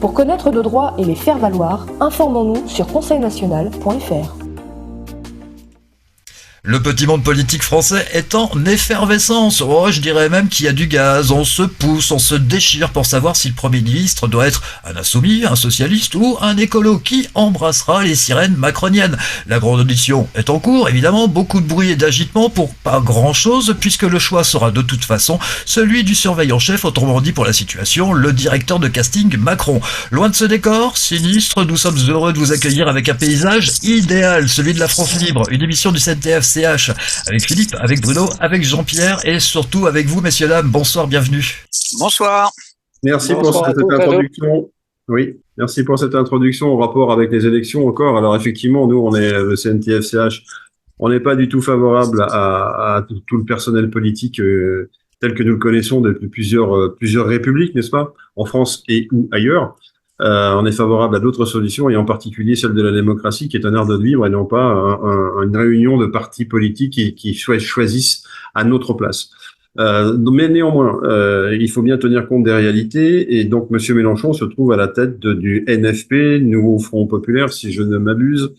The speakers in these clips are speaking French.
Pour connaître nos droits et les faire valoir, informons-nous sur conseilnational.fr. Le petit monde politique français est en effervescence. Oh, je dirais même qu'il y a du gaz. On se pousse, on se déchire pour savoir si le Premier ministre doit être un insoumis, un socialiste ou un écolo qui embrassera les sirènes macroniennes. La grande audition est en cours, évidemment. Beaucoup de bruit et d'agitement pour pas grand-chose, puisque le choix sera de toute façon celui du surveillant chef, autrement dit pour la situation, le directeur de casting Macron. Loin de ce décor sinistre, nous sommes heureux de vous accueillir avec un paysage idéal, celui de la France libre, une émission du CNTF CH, avec Philippe, avec Bruno, avec Jean-Pierre et surtout avec vous, messieurs, dames. Bonsoir, bienvenue. Bonsoir. Merci pour cette introduction. Oui, merci pour cette introduction au rapport avec les élections encore. Alors effectivement, nous, on est le CNTF-CH, on n'est pas du tout favorable à tout le personnel politique tel que nous le connaissons depuis plusieurs républiques, n'est-ce pas, en France et ou ailleurs. On est favorable à d'autres solutions, et en particulier celle de la démocratie, qui est un art de vivre et non pas une réunion de partis politiques qui choisissent à notre place. Mais néanmoins, il faut bien tenir compte des réalités, et donc Monsieur Mélenchon se trouve à la tête du NFP, Nouveau Front Populaire, si je ne m'abuse,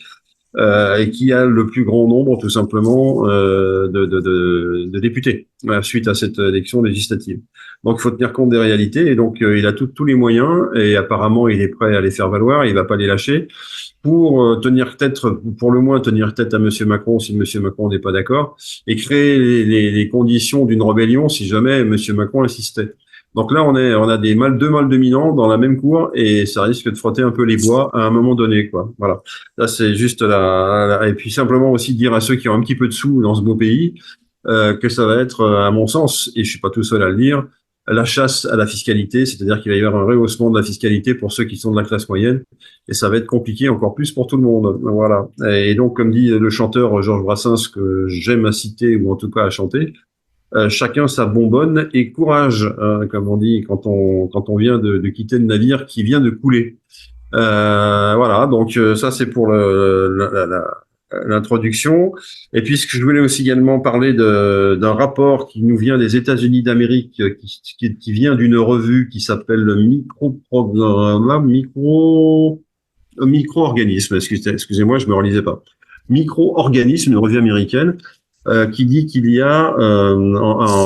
et qui a le plus grand nombre, tout simplement, de députés suite à cette élection législative. Donc, il faut tenir compte des réalités, et donc il a tous les moyens, et apparemment, il est prêt à les faire valoir. Il va pas les lâcher pour tenir tête, pour le moins tenir tête à Monsieur Macron si Monsieur Macron n'est pas d'accord, et créer les conditions d'une rébellion si jamais Monsieur Macron insistait. Donc là, on a deux mâles dominants dans la même cour, et ça risque de frotter un peu les bois à un moment donné, quoi. Voilà. Là, c'est juste et puis simplement aussi dire à ceux qui ont un petit peu de sous dans ce beau pays, que ça va être, à mon sens, et je suis pas tout seul à le dire, la chasse à la fiscalité, c'est-à-dire qu'il va y avoir un rehaussement de la fiscalité pour ceux qui sont de la classe moyenne, et ça va être compliqué encore plus pour tout le monde. Voilà. Et donc, comme dit le chanteur Georges Brassens, que j'aime à citer, ou en tout cas à chanter, chacun sa bonbonne et courage, comme on dit quand on vient de quitter le navire qui vient de couler. Voilà, donc ça c'est pour l'introduction. Et puis ce que je voulais aussi également parler d'un rapport qui nous vient des États-Unis d'Amérique, qui vient d'une revue qui s'appelle Micro-organisme. Excusez-moi, je me relisais pas. Micro-organisme, une revue américaine, qui dit qu'il y a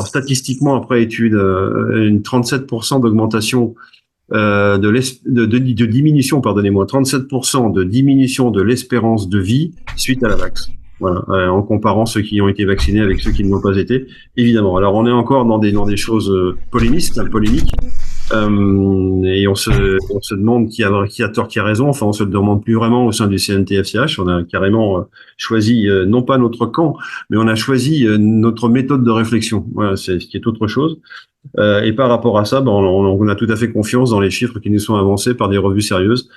statistiquement, après étude, une 37% d'augmentation de diminution, pardonnez-moi, 37% de diminution de l'espérance de vie suite à la vax. Voilà, en comparant ceux qui ont été vaccinés avec ceux qui ne l'ont pas été, évidemment. Alors on est encore dans des choses polémiques, et on se demande qui a tort, qui a raison. Enfin, on se le demande plus vraiment au sein du CNTF-CH. On a carrément choisi non pas notre camp, mais on a choisi notre méthode de réflexion. Voilà, c'est ce qui est autre chose. Et par rapport à ça, on a tout à fait confiance dans les chiffres qui nous sont avancés par des revues sérieuses,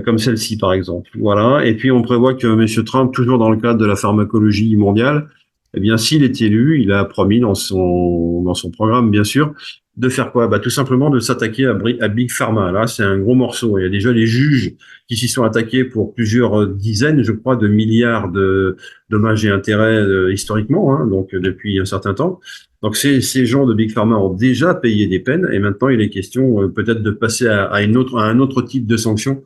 comme celle-ci par exemple. Voilà. Et puis on prévoit que M. Trump, toujours dans le cadre de la pharmacologie mondiale, eh bien, s'il est élu, il a promis dans son programme, bien sûr, de faire quoi? Tout simplement de s'attaquer à Big Pharma. Là, c'est un gros morceau. Il y a déjà les juges qui s'y sont attaqués pour plusieurs dizaines, je crois, de milliards de dommages et intérêts historiquement, hein, donc depuis un certain temps. Donc ces gens de Big Pharma ont déjà payé des peines, et maintenant il est question peut-être de passer à un autre type de sanction,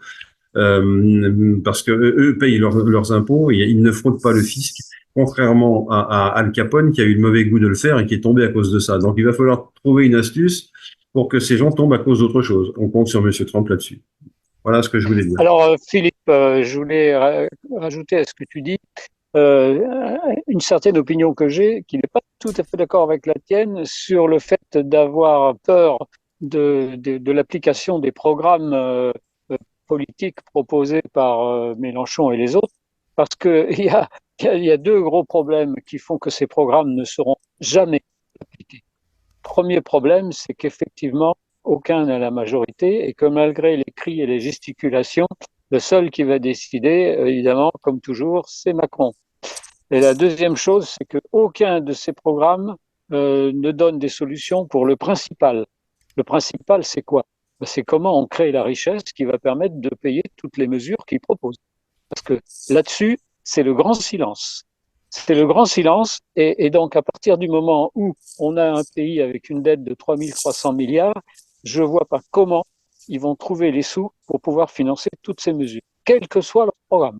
parce que eux payent leurs impôts et ils ne fraudent pas le fisc, contrairement à Al Capone qui a eu le mauvais goût de le faire et qui est tombé à cause de ça. Donc il va falloir trouver une astuce pour que ces gens tombent à cause d'autre chose. On compte sur Monsieur Trump là-dessus. Voilà ce que je voulais dire. Alors Philippe, je voulais rajouter à ce que tu dis une certaine opinion que j'ai, qui n'est pas tout à fait d'accord avec la tienne, sur le fait d'avoir peur de l'application des programmes politiques proposés par Mélenchon et les autres, parce que il y a deux gros problèmes qui font que ces programmes ne seront jamais appliqués. Premier problème, c'est qu'effectivement, aucun n'a la majorité, et que malgré les cris et les gesticulations, le seul qui va décider, évidemment, comme toujours, c'est Macron. Et la deuxième chose, c'est qu'aucun de ces programmes ne donne des solutions pour le principal. Le principal, c'est quoi? C'est comment on crée la richesse qui va permettre de payer toutes les mesures qu'il propose. Parce que là-dessus, c'est le grand silence. C'est le grand silence. Et donc, à partir du moment où on a un pays avec une dette de 3 300 milliards, je ne vois pas comment on peut ils vont trouver les sous pour pouvoir financer toutes ces mesures, quel que soit leur programme.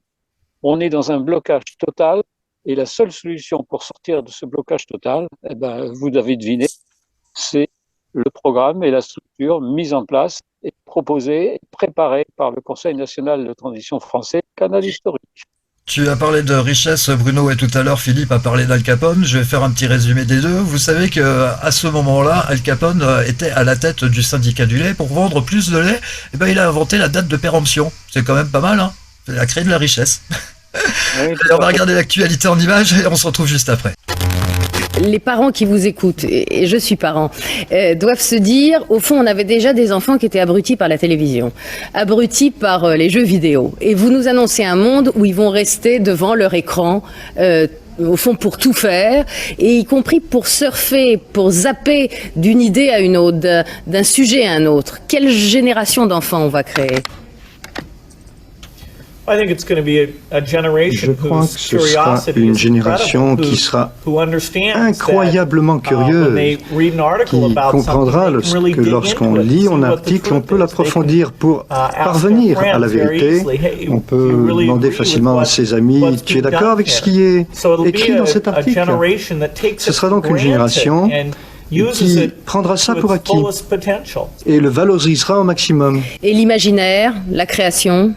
On est dans un blocage total et la seule solution pour sortir de ce blocage total, vous avez deviné, c'est le programme et la structure mise en place et proposée et préparée par le Conseil national de transition français, canal historique. Tu as parlé de richesse, Bruno, et tout à l'heure Philippe a parlé d'Al Capone. Je vais faire un petit résumé des deux. Vous savez que à ce moment-là, Al Capone était à la tête du syndicat du lait. Pour vendre plus de lait, il a inventé la date de péremption. C'est quand même pas mal, hein. Il a créé de la richesse. Oui, on va regarder l'actualité en images et on se retrouve juste après. Les parents qui vous écoutent, et je suis parent, doivent se dire, au fond, on avait déjà des enfants qui étaient abrutis par la télévision, abrutis par les jeux vidéo. Et vous nous annoncez un monde où ils vont rester devant leur écran, au fond, pour tout faire, et y compris pour surfer, pour zapper d'une idée à une autre, d'un sujet à un autre. Quelle génération d'enfants on va créer ? Je crois que ce sera une génération qui sera incroyablement curieuse, qui comprendra que lorsqu'on lit un article, on peut l'approfondir pour parvenir à la vérité. On peut demander facilement à ses amis, « Tu es d'accord avec ce qui est écrit dans cet article ?» Ce sera donc une génération qui prendra ça pour acquis et le valorisera au maximum. Et l'imaginaire, la création ?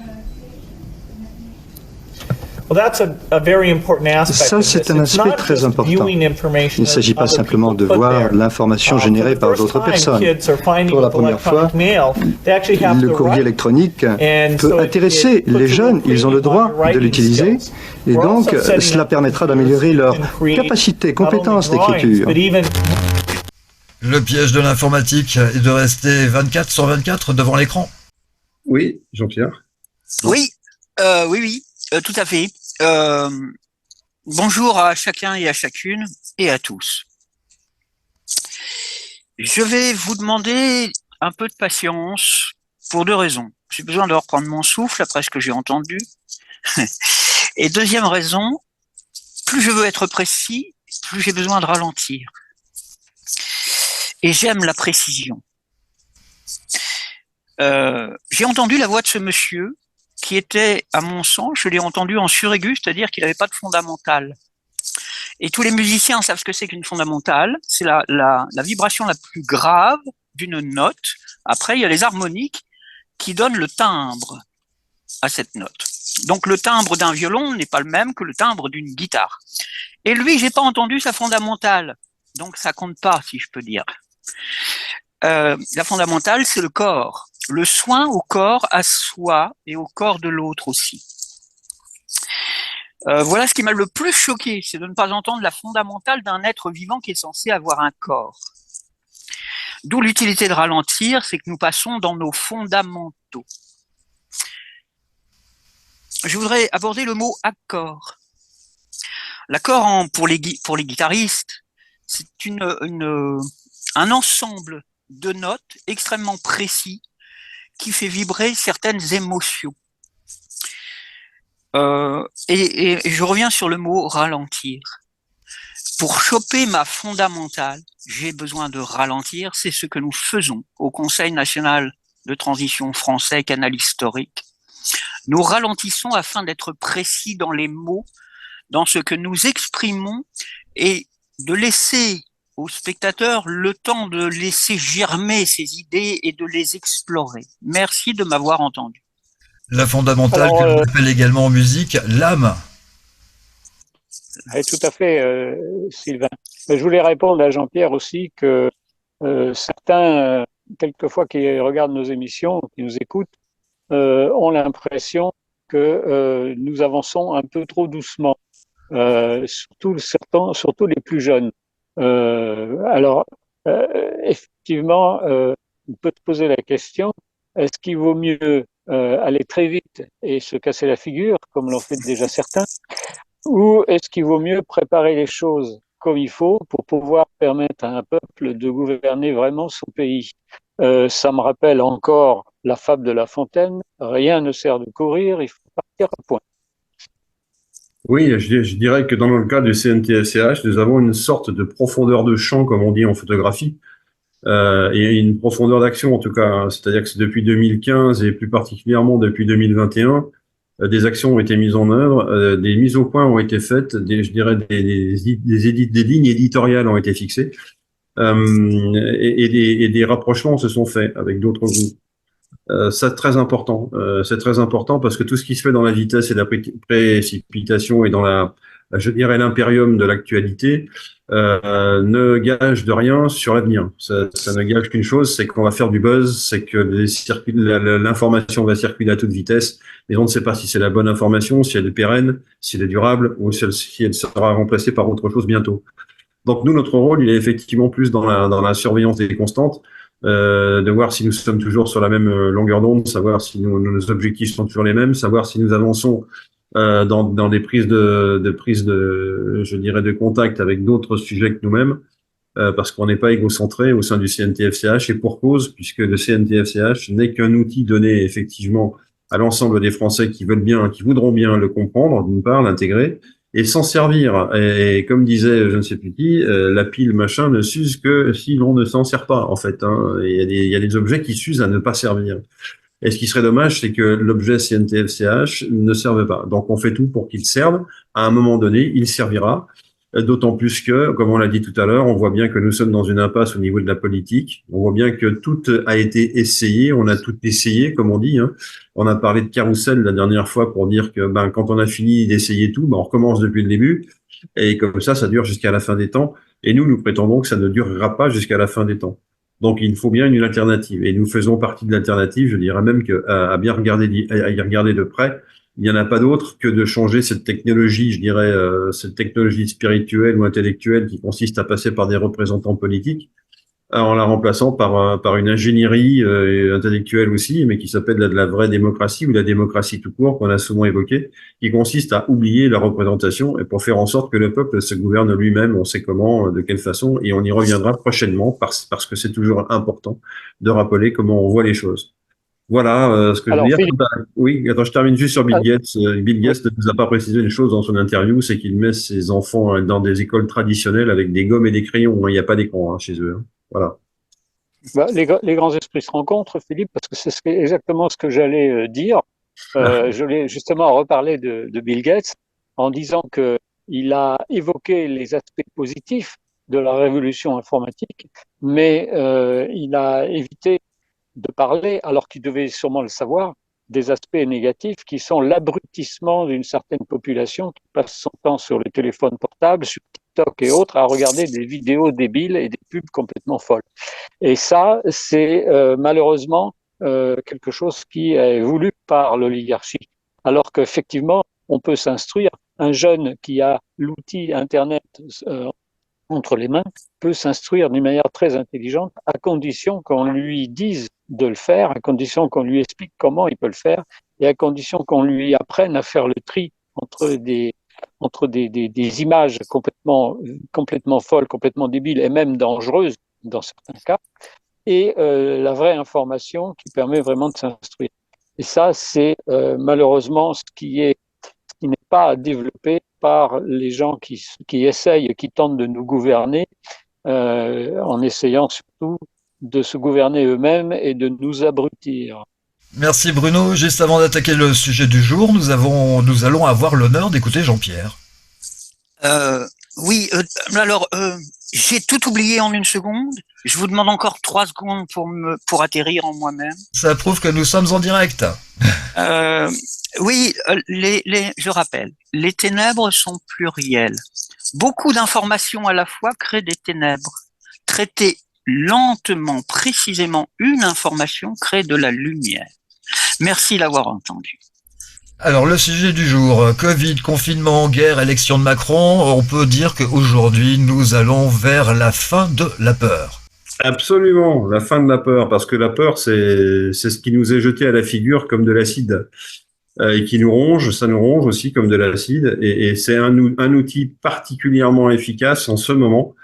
Ça, c'est un aspect très important. Il ne s'agit pas simplement de voir l'information générée par d'autres personnes. Pour la première fois, le courrier électronique peut intéresser les jeunes. Ils ont le droit de l'utiliser. Et donc, cela permettra d'améliorer leur capacité, compétence d'écriture. Le piège de l'informatique est de rester 24 sur 24 devant l'écran. Oui, Jean-Pierre. Oui, tout à fait. Bonjour à chacun et à chacune et à tous. Je vais vous demander un peu de patience pour deux raisons. J'ai besoin de reprendre mon souffle après ce que j'ai entendu. Et deuxième raison, plus je veux être précis, plus j'ai besoin de ralentir. Et j'aime la précision. J'ai entendu la voix de ce monsieur qui était, à mon sens, je l'ai entendu en suraigu, c'est-à-dire qu'il n'avait pas de fondamental. Et tous les musiciens savent ce que c'est qu'une fondamentale. C'est la vibration la plus grave d'une note. Après, il y a les harmoniques qui donnent le timbre à cette note. Donc, le timbre d'un violon n'est pas le même que le timbre d'une guitare. Et lui, j'ai pas entendu sa fondamentale. Donc, ça compte pas, si je peux dire. La fondamentale, c'est le corps. Le soin au corps, à soi et au corps de l'autre aussi. Voilà ce qui m'a le plus choqué, c'est de ne pas entendre la fondamentale d'un être vivant qui est censé avoir un corps. D'où l'utilité de ralentir, c'est que nous passons dans nos fondamentaux. Je voudrais aborder le mot accord. L'accord pour les guitaristes, c'est un ensemble de notes extrêmement précis qui fait vibrer certaines émotions. Et je reviens sur le mot ralentir. Pour choper ma fondamentale, j'ai besoin de ralentir. C'est ce que nous faisons au Conseil national de transition français, canal historique. Nous ralentissons afin d'être précis dans les mots, dans ce que nous exprimons et de laisser aux spectateurs le temps de laisser germer ces idées et de les explorer. Merci de m'avoir entendu. La fondamentale, que l'on appelle également en musique l'âme. Oui, tout à fait, Sylvain. Mais je voulais répondre à Jean-Pierre aussi que certains, quelquefois qui regardent nos émissions, qui nous écoutent, ont l'impression que nous avançons un peu trop doucement, surtout les plus jeunes. Effectivement, on peut te poser la question, est-ce qu'il vaut mieux aller très vite et se casser la figure, comme l'ont fait déjà certains, ou est-ce qu'il vaut mieux préparer les choses comme il faut pour pouvoir permettre à un peuple de gouverner vraiment son pays? Ça me rappelle encore la fable de La Fontaine, rien ne sert de courir, il faut partir à point. Oui, je dirais que dans le cas du CNTFCH, nous avons une sorte de profondeur de champ, comme on dit en photographie. et une profondeur d'action en tout cas, hein. C'est-à-dire que c'est depuis 2015 et plus particulièrement depuis 2021, des actions ont été mises en œuvre, des mises au point ont été faites, je dirais des lignes éditoriales ont été fixées, et des rapprochements se sont faits avec d'autres groupes. C'est très important. C'est très important parce que tout ce qui se fait dans la vitesse et la précipitation et dans je dirais l'impérium de l'actualité, ne gage de rien sur l'avenir. Ça ne gage qu'une chose, c'est qu'on va faire du buzz, c'est que l'information va circuler à toute vitesse, mais on ne sait pas si c'est la bonne information, si elle est pérenne, si elle est durable, ou si elle sera remplacée par autre chose bientôt. Donc nous, notre rôle, il est effectivement plus dans la surveillance des constantes, de voir si nous sommes toujours sur la même longueur d'onde, savoir si nos objectifs sont toujours les mêmes, savoir si nous avançons dans des prises je dirais, de contact avec d'autres sujets que nous-mêmes, parce qu'on n'est pas égocentré au sein du CNTFCH, et pour cause, puisque le CNTFCH n'est qu'un outil donné effectivement à l'ensemble des Français qui voudront bien le comprendre, d'une part, l'intégrer, et s'en servir. Et comme disait je ne sais plus qui, la pile machin ne s'use que si l'on ne s'en sert pas, en fait, hein. Il y a des objets qui s'usent à ne pas servir. Et ce qui serait dommage, c'est que l'objet CNTFCH ne serve pas. Donc on fait tout pour qu'il serve. À un moment donné, il servira. D'autant plus que, comme on l'a dit tout à l'heure, on voit bien que nous sommes dans une impasse au niveau de la politique. On voit bien que tout a été essayé, on a tout essayé, comme on dit, hein. On a parlé de carrousel la dernière fois pour dire que quand on a fini d'essayer tout, on recommence depuis le début. Et comme ça dure jusqu'à la fin des temps. Et nous prétendons que ça ne durera pas jusqu'à la fin des temps. Donc il faut bien une alternative. Et nous faisons partie de l'alternative. Je dirais même à y regarder de près, il n'y en a pas d'autre que de changer cette technologie, je dirais, cette technologie spirituelle ou intellectuelle qui consiste à passer par des représentants politiques, en la remplaçant par une ingénierie intellectuelle aussi, mais qui s'appelle de la vraie démocratie ou la démocratie tout court qu'on a souvent évoquée, qui consiste à oublier la représentation et pour faire en sorte que le peuple se gouverne lui-même, on sait comment, de quelle façon, et on y reviendra prochainement parce que c'est toujours important de rappeler comment on voit les choses. Voilà ce que je veux dire. Oui, attends, je termine juste sur Bill Gates. Bill Gates ne nous a pas précisé une chose dans son interview, c'est qu'il met ses enfants dans des écoles traditionnelles avec des gommes et des crayons. Il n'y a pas d'écran chez eux. Voilà. Les grands esprits se rencontrent, Philippe, parce que c'est exactement ce que j'allais dire. Je voulais justement reparler de Bill Gates en disant qu'il a évoqué les aspects positifs de la révolution informatique, mais il a évité de parler, alors qu'il devait sûrement le savoir, des aspects négatifs qui sont l'abrutissement d'une certaine population qui passe son temps sur les téléphones portables, sur TikTok et autres, à regarder des vidéos débiles et des pubs complètement folles. Et ça, c'est malheureusement quelque chose qui est voulu par l'oligarchie. Alors qu'effectivement, on peut s'instruire. Un jeune qui a l'outil Internet entre les mains peut s'instruire d'une manière très intelligente à condition qu'on lui dise de le faire, à condition qu'on lui explique comment il peut le faire et à condition qu'on lui apprenne à faire le tri entre des images complètement folles, complètement débiles et même dangereuses dans certains cas et la vraie information qui permet vraiment de s'instruire. Et ça, c'est malheureusement ce qui n'est pas développé par les gens qui essayent, qui tentent de nous gouverner, en essayant surtout de se gouverner eux-mêmes et de nous abrutir. Merci Bruno. Juste avant d'attaquer le sujet du jour, nous allons avoir l'honneur d'écouter Jean-Pierre. Oui, alors j'ai tout oublié en une seconde. Je vous demande encore 3 secondes pour atterrir en moi-même. Ça prouve que nous sommes en direct. Oui, je rappelle, les ténèbres sont plurielles. Beaucoup d'informations à la fois créent des ténèbres. Traiter lentement, précisément une information crée de la lumière. Merci d'avoir entendu. Alors le sujet du jour, Covid, confinement, guerre, élection de Macron, on peut dire qu'aujourd'hui nous allons vers la fin de la peur. Absolument, la fin de la peur, parce que la peur c'est ce qui nous est jeté à la figure comme de l'acide et qui nous ronge, ça nous ronge aussi comme de l'acide et c'est un outil particulièrement efficace en ce moment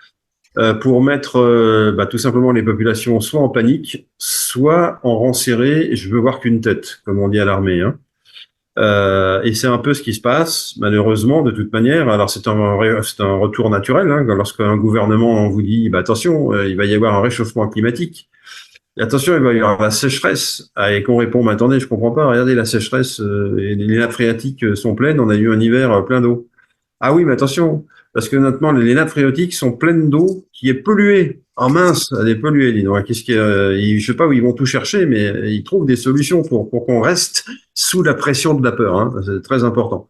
pour mettre tout simplement les populations soit en panique, soit en rang serré, je veux voir qu'une tête, comme on dit à l'armée, hein. Et c'est un peu ce qui se passe, malheureusement, de toute manière. Alors, c'est un retour naturel, hein, lorsqu'un gouvernement vous dit, bah, attention, il va y avoir un réchauffement climatique. Et attention, il va y avoir la sécheresse. Et qu'on répond, mais attendez, je comprends pas. Regardez, la sécheresse, et les nappes phréatiques sont pleines. On a eu un hiver plein d'eau. Ah oui, mais attention, parce que maintenant, les nappes phréatiques sont pleines d'eau qui est polluée. Ah mince, elle est polluée, dis donc. Qu'est-ce je sais pas où ils vont tout chercher, mais ils trouvent des solutions pour qu'on reste sous la pression de la peur. Hein. C'est très important.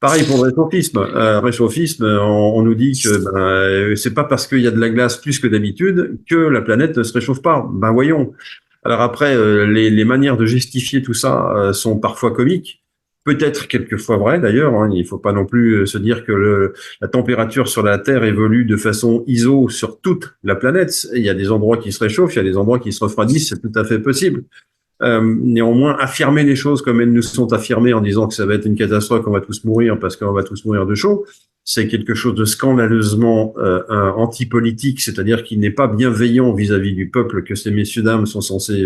Pareil pour le réchauffisme. Réchauffisme, on nous dit que c'est pas parce qu'il y a de la glace plus que d'habitude que la planète ne se réchauffe pas. Ben voyons. Alors après, les manières de justifier tout ça sont parfois comiques. Peut-être quelquefois vrai d'ailleurs. Hein. Il ne faut pas non plus se dire que la température sur la Terre évolue de façon iso sur toute la planète. Il y a des endroits qui se réchauffent, il y a des endroits qui se refroidissent, c'est tout à fait possible. Néanmoins, affirmer les choses comme elles nous sont affirmées en disant que ça va être une catastrophe, qu'on va tous mourir parce qu'on va tous mourir de chaud, c'est quelque chose de scandaleusement antipolitique, c'est-à-dire qu'il n'est pas bienveillant vis-à-vis du peuple que ces messieurs dames sont censés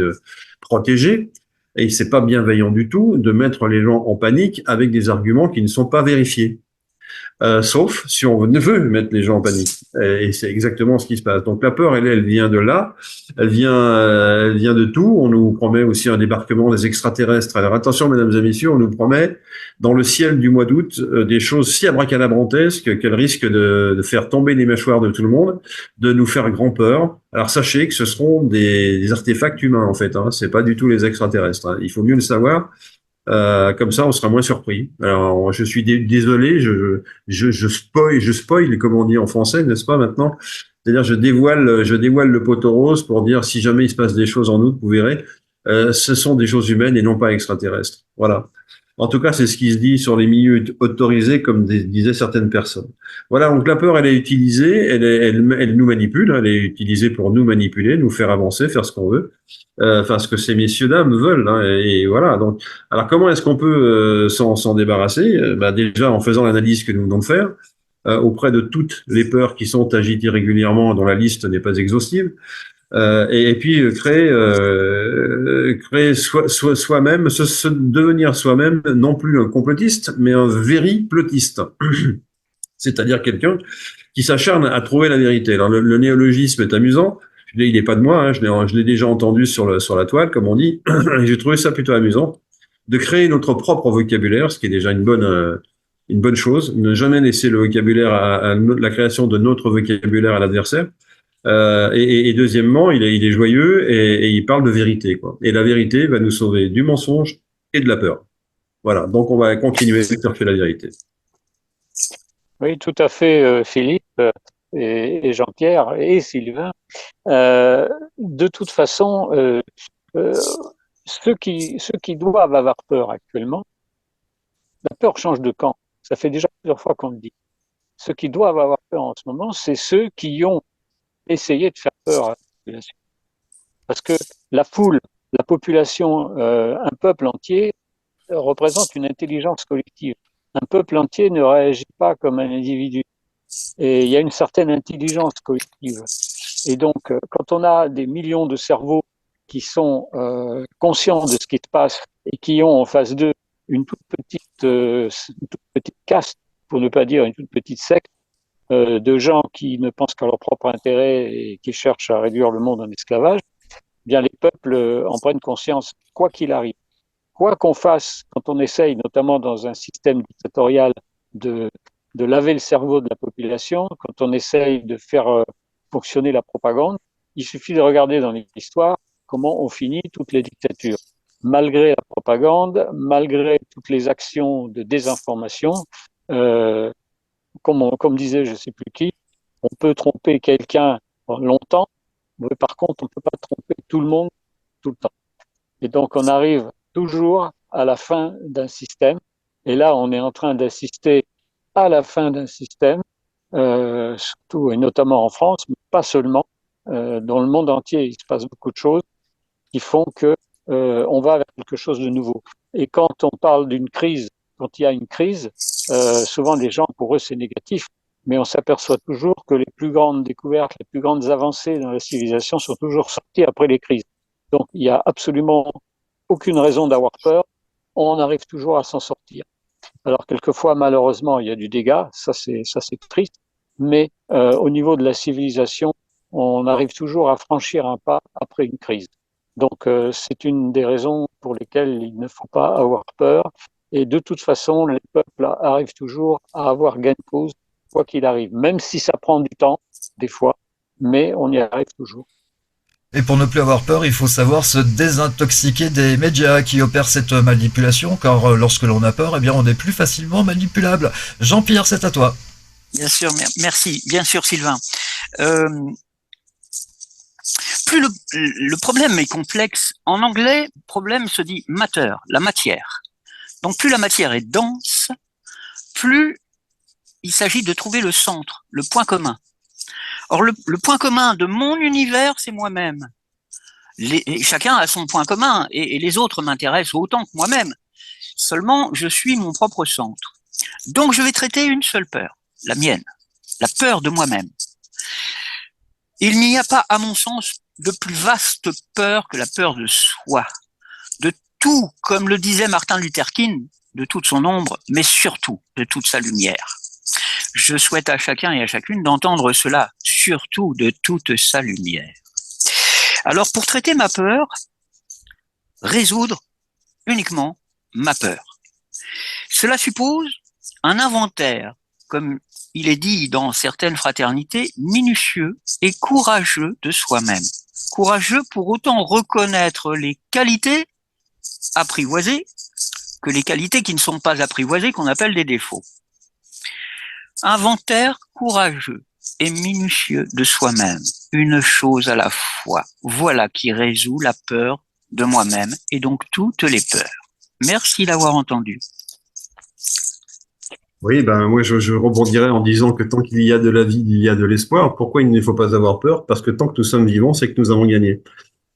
protéger. Et c'est pas bienveillant du tout de mettre les gens en panique avec des arguments qui ne sont pas vérifiés. Sauf si on veut mettre les gens en panique. Et c'est exactement ce qui se passe. Donc la peur, elle vient de là, elle vient de tout. On nous promet aussi un débarquement des extraterrestres. Alors attention, mesdames et messieurs, on nous promet dans le ciel du mois d'août des choses si abracadabrantesques qu'elles risquent de faire tomber les mâchoires de tout le monde, de nous faire grand peur. Alors sachez que ce seront des artefacts humains en fait. Hein. C'est pas du tout les extraterrestres. Hein. Il faut mieux le savoir. Comme ça, on sera moins surpris. Alors, je suis désolé, je spoil, comme on dit en français, n'est-ce pas maintenant? C'est-à-dire, je dévoile le poteau rose pour dire si jamais il se passe des choses en août, vous verrez, ce sont des choses humaines et non pas extraterrestres. Voilà. En tout cas, c'est ce qui se dit sur les milieux autorisés, comme disaient certaines personnes. Voilà, donc la peur, elle est utilisée, elle nous manipule, elle est utilisée pour nous manipuler, nous faire avancer, faire ce qu'on veut, enfin ce que ces messieurs dames veulent. Hein, et voilà. Donc, alors comment est-ce qu'on peut s'en débarrasser? Bah, déjà en faisant l'analyse que nous venons de faire auprès de toutes les peurs qui sont agitées régulièrement, dont la liste n'est pas exhaustive. Et puis créer soi-même, devenir soi-même non plus un complotiste, mais un vériplotiste, c'est-à-dire quelqu'un qui s'acharne à trouver la vérité. Alors le néologisme est amusant. Il n'est pas de moi, hein, je l'ai déjà entendu sur la toile, comme on dit, et j'ai trouvé ça plutôt amusant, de créer notre propre vocabulaire, ce qui est déjà une bonne chose, ne jamais laisser le vocabulaire la création de notre vocabulaire à l'adversaire. Et deuxièmement, il est joyeux et il parle de vérité, quoi. Et la vérité va nous sauver du mensonge et de la peur. Voilà. Donc, on va continuer à chercher la vérité. Oui, tout à fait, Philippe et Jean-Pierre et Sylvain. De toute façon, ceux qui doivent avoir peur actuellement, la peur change de camp. Ça fait déjà plusieurs fois qu'on le dit. Ceux qui doivent avoir peur en ce moment, c'est ceux qui ont essayé de faire peur à la population. Parce que la foule, la population, un peuple entier représente une intelligence collective. Un peuple entier ne réagit pas comme un individu. Et il y a une certaine intelligence collective. Et donc, quand on a des millions de cerveaux qui sont conscients de ce qui se passe et qui ont en face d'eux une toute petite caste, pour ne pas dire une toute petite secte, de gens qui ne pensent qu'à leur propre intérêt et qui cherchent à réduire le monde en esclavage, bien les peuples en prennent conscience, quoi qu'il arrive. Quoi qu'on fasse, quand on essaye, notamment dans un système dictatorial, de laver le cerveau de la population, quand on essaye de faire fonctionner la propagande, il suffit de regarder dans l'histoire comment on finit toutes les dictatures. Malgré la propagande, malgré toutes les actions de désinformation, comme disait je ne sais plus qui, on peut tromper quelqu'un longtemps, mais par contre, on ne peut pas tromper tout le monde tout le temps. Et donc, on arrive toujours à la fin d'un système. Et là, on est en train d'assister à la fin d'un système, surtout et notamment en France, mais pas seulement. Dans le monde entier, il se passe beaucoup de choses qui font que on va vers quelque chose de nouveau. Et quand on parle d'une crise, quand il y a une crise, souvent les gens, pour eux, c'est négatif. Mais on s'aperçoit toujours que les plus grandes découvertes, les plus grandes avancées dans la civilisation sont toujours sorties après les crises. Donc, il n'y a absolument aucune raison d'avoir peur. on arrive toujours à s'en sortir. Alors quelquefois, malheureusement, il y a du dégât, ça c'est triste, mais au niveau de la civilisation, on arrive toujours à franchir un pas après une crise. Donc c'est une des raisons pour lesquelles il ne faut pas avoir peur. Et de toute façon, les peuples arrivent toujours à avoir gain de cause, quoi qu'il arrive, même si ça prend du temps, des fois, mais on y arrive toujours. Et pour ne plus avoir peur, il faut savoir se désintoxiquer des médias qui opèrent cette manipulation, car lorsque l'on a peur, eh bien, on est plus facilement manipulable. Jean-Pierre, c'est à toi. Bien sûr, merci. Bien sûr, Sylvain. Plus le problème est complexe, en anglais, problème se dit matter, la matière. Donc plus la matière est dense, plus il s'agit de trouver le centre, le point commun. Or, le point commun de mon univers, c'est moi-même. Chacun a son point commun et les autres m'intéressent autant que moi-même. Seulement, je suis mon propre centre. Donc, je vais traiter une seule peur, la mienne, la peur de moi-même. Il n'y a pas, à mon sens, de plus vaste peur que la peur de soi. De tout, comme le disait Martin Luther King, de toute son ombre, mais surtout de toute sa lumière. Je souhaite à chacun et à chacune d'entendre cela, surtout de toute sa lumière. Alors, pour traiter ma peur, résoudre uniquement ma peur. Cela suppose un inventaire, comme il est dit dans certaines fraternités, minutieux et courageux de soi-même. Courageux pour autant reconnaître les qualités apprivoisées que les qualités qui ne sont pas apprivoisées, qu'on appelle des défauts. Inventaire courageux et minutieux de soi-même, une chose à la fois. Voilà qui résout la peur de moi-même et donc toutes les peurs. Merci d'avoir entendu. Oui, moi je rebondirais en disant que tant qu'il y a de la vie, il y a de l'espoir. Pourquoi il ne faut pas avoir peur? Parce que tant que nous sommes vivants, c'est que nous avons gagné.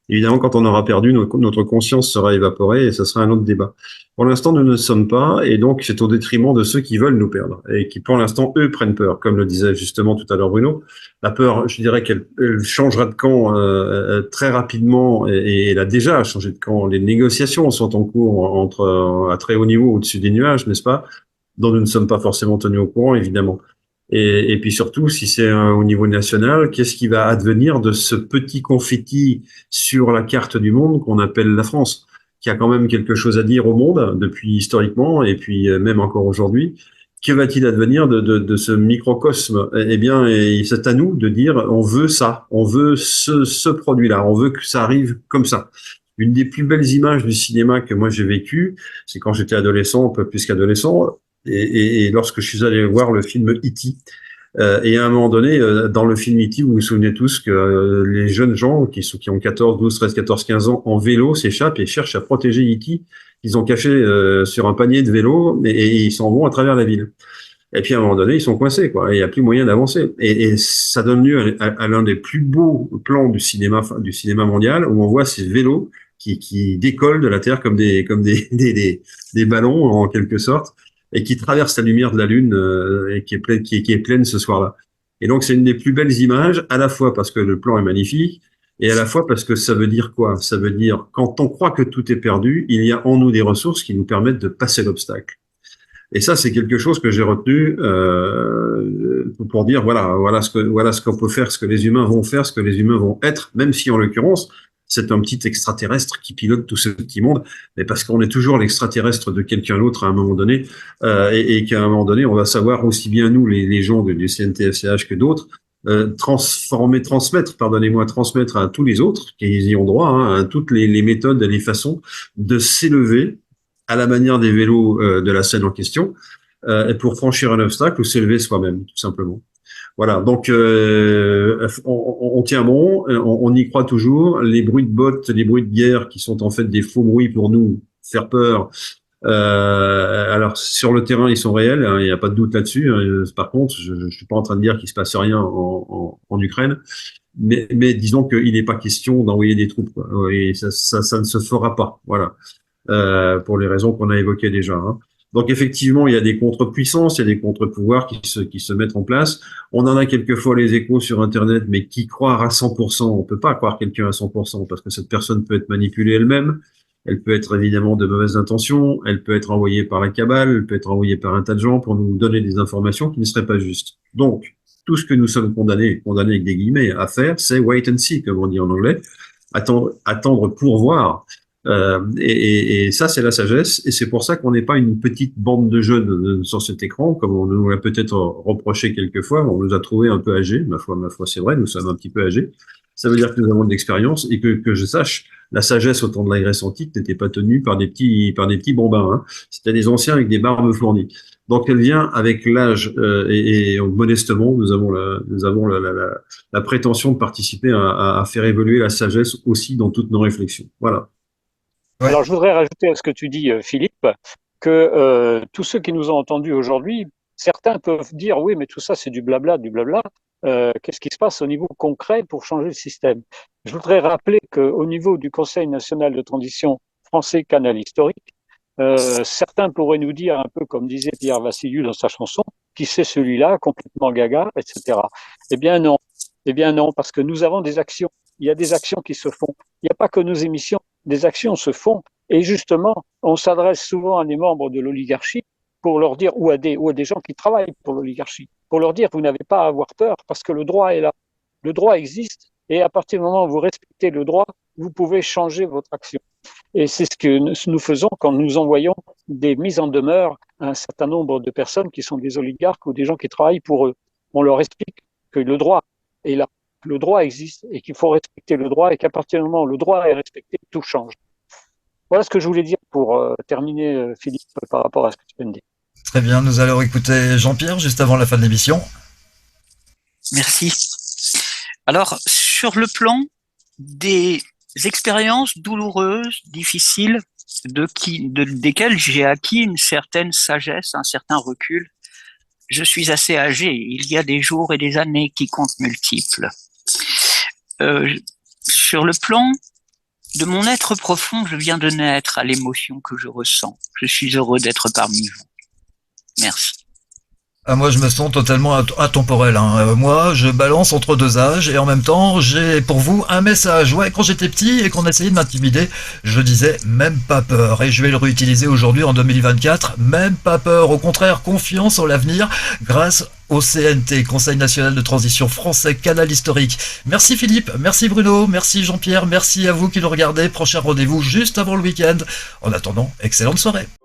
Évidemment, quand on aura perdu, notre conscience sera évaporée et ça sera un autre débat. Pour l'instant, nous ne sommes pas, et donc c'est au détriment de ceux qui veulent nous perdre et qui, pour l'instant, eux, prennent peur. Comme le disait justement tout à l'heure Bruno, la peur, je dirais qu'elle changera de camp très rapidement et elle a déjà changé de camp. Les négociations sont en cours entre à très haut niveau au-dessus des nuages, n'est-ce pas, dont nous ne sommes pas forcément tenus au courant, évidemment. Et puis surtout, si c'est au niveau national, qu'est-ce qui va advenir de ce petit confetti sur la carte du monde qu'on appelle la France, qui a quand même quelque chose à dire au monde depuis historiquement et puis même encore aujourd'hui. Que va-t-il advenir de ce microcosme? Eh bien, c'est à nous de dire on veut ça, on veut ce produit-là, on veut que ça arrive comme ça. Une des plus belles images du cinéma que moi j'ai vécu, c'est quand j'étais adolescent, un peu plus qu'adolescent, et lorsque je suis allé voir le film E.T. Et à un moment donné, dans le film E.T., vous vous souvenez tous que les jeunes gens qui ont 14, 12, 13, 14, 15 ans en vélo s'échappent et cherchent à protéger E.T. Ils ont caché sur un panier de vélo et ils s'en vont à travers la ville. Et puis à un moment donné, ils sont coincés, quoi. Il n'y a plus moyen d'avancer. Et ça donne lieu à l'un des plus beaux plans du cinéma mondial, où on voit ces vélos qui décollent de la terre comme des ballons en quelque sorte, et qui traverse la lumière de la lune et qui est pleine ce soir-là. Et donc c'est une des plus belles images, à la fois parce que le plan est magnifique et à la fois parce que ça veut dire quoi? Ça veut dire quand on croit que tout est perdu, il y a en nous des ressources qui nous permettent de passer l'obstacle. Et ça c'est quelque chose que j'ai retenu pour dire voilà ce qu'on peut faire, ce que les humains vont faire, ce que les humains vont être, même si en l'occurrence c'est un petit extraterrestre qui pilote tout ce petit monde, mais parce qu'on est toujours l'extraterrestre de quelqu'un d'autre à un moment donné, et qu'à un moment donné, on va savoir aussi bien nous, les gens du CNTFCH que d'autres, transmettre à tous les autres, qui y ont droit, hein, à toutes les méthodes et les façons de s'élever à la manière des vélos de la scène en question, pour franchir un obstacle ou s'élever soi-même, tout simplement. Voilà, donc on tient bon, on y croit toujours. Les bruits de bottes, les bruits de guerre qui sont en fait des faux bruits pour nous faire peur. Alors sur le terrain, ils sont réels, hein, il n'y a pas de doute là-dessus. Par contre, je suis pas en train de dire qu'il se passe rien en Ukraine, mais disons qu'il n'est pas question d'envoyer des troupes, quoi. Et ça ne se fera pas. Voilà, pour les raisons qu'on a évoquées déjà, hein. Donc effectivement, il y a des contre-puissances, il y a des contre-pouvoirs qui se mettent en place. On en a quelquefois les échos sur Internet, mais qui croire à 100%, on peut pas croire quelqu'un à 100% parce que cette personne peut être manipulée elle-même. Elle peut être évidemment de mauvaises intentions, elle peut être envoyée par la cabale, elle peut être envoyée par un tas de gens pour nous donner des informations qui ne seraient pas justes. Donc, tout ce que nous sommes condamnés avec des guillemets, à faire, c'est wait and see, comme on dit en anglais, attendre pour voir. Et ça, c'est la sagesse, et c'est pour ça qu'on n'est pas une petite bande de jeunes sur cet écran, comme on nous l'a peut-être reproché quelquefois. On nous a trouvé un peu âgés, ma foi, c'est vrai, nous sommes un petit peu âgés. Ça veut dire que nous avons de l'expérience, et que je sache, la sagesse au temps de la Grèce antique n'était pas tenue par des petits bambins, hein. C'était des anciens avec des barbes fournies. Donc elle vient avec l'âge, et modestement, nous avons la prétention de participer à faire évoluer la sagesse aussi dans toutes nos réflexions. Voilà. Ouais. Alors, je voudrais rajouter à ce que tu dis, Philippe, que tous ceux qui nous ont entendus aujourd'hui, certains peuvent dire oui, mais tout ça, c'est du blabla, du blabla. Qu'est-ce qui se passe au niveau concret pour changer le système? Je voudrais rappeler qu'au niveau du Conseil national de transition français Canal historique, certains pourraient nous dire, un peu comme disait Pierre Vassiliou dans sa chanson, qui c'est celui-là, complètement gaga, etc. Eh bien non, parce que nous avons des actions. Il y a des actions qui se font. Il n'y a pas que nos émissions. Des actions se font. Et justement, on s'adresse souvent à des membres de l'oligarchie pour leur dire, ou à des gens qui travaillent pour l'oligarchie, pour leur dire, vous n'avez pas à avoir peur parce que le droit est là. Le droit existe. Et à partir du moment où vous respectez le droit, vous pouvez changer votre action. Et c'est ce que nous faisons quand nous envoyons des mises en demeure à un certain nombre de personnes qui sont des oligarques ou des gens qui travaillent pour eux. On leur explique que le droit est là. Le droit existe et qu'il faut respecter le droit et qu'à partir du moment où le droit est respecté, tout change. Voilà ce que je voulais dire pour terminer, Philippe, par rapport à ce que tu viens de dire. Très bien, nous allons écouter Jean-Pierre juste avant la fin de l'émission. Merci. Alors, sur le plan des expériences douloureuses, difficiles, desquelles j'ai acquis une certaine sagesse, un certain recul, je suis assez âgé. Il y a des jours et des années qui comptent multiples. Sur le plan de mon être profond, je viens de naître à l'émotion que je ressens. Je suis heureux d'être parmi vous. Merci. Ah, moi, je me sens totalement intemporel, hein. Moi, je balance entre deux âges et en même temps, j'ai pour vous un message. Ouais, quand j'étais petit et qu'on essayait de m'intimider, je disais même pas peur. Et je vais le réutiliser aujourd'hui en 2024. Même pas peur. Au contraire, confiance en l'avenir grâce au CNT, Conseil national de transition français, Canal historique. Merci Philippe, merci Bruno, merci Jean-Pierre, merci à vous qui nous regardez. Prochain rendez-vous juste avant le week-end. En attendant, excellente soirée.